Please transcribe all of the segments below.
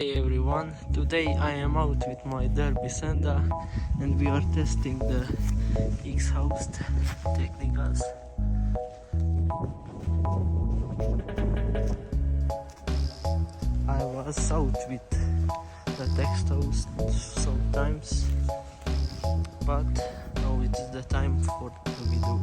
Hey everyone, today I am out with my Derbi Senda and we are testing the X-host Technigas. I was out with the text host sometimes, but now it is the time for the video.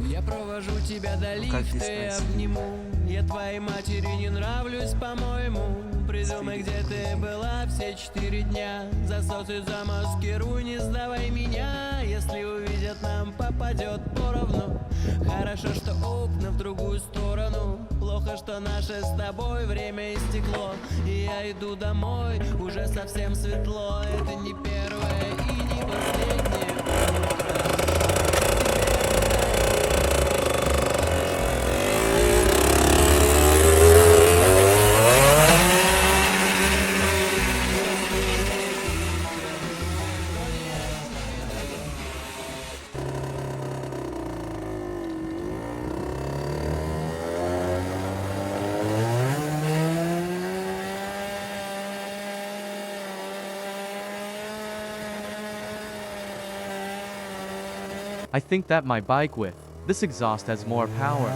Я провожу тебя до лифта и обниму. Я твоей матери не нравлюсь, по-моему. Придумай, где ты была все 4 дня. Засосы замаскируй, не сдавай меня. Если увидят, нам попадет поровну. Хорошо, что окна в другую сторону. Плохо, что наше с тобой время истекло. И я иду домой, уже совсем светло. Это не первое и не последнее утро. I think that my bike with this exhaust has more power.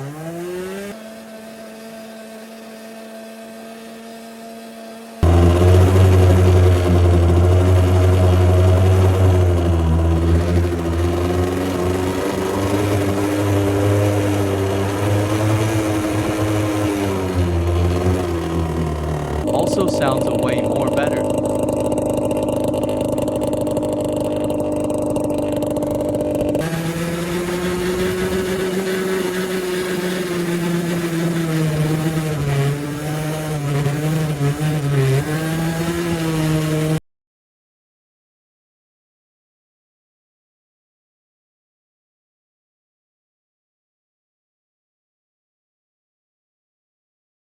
Also sounds a way more better.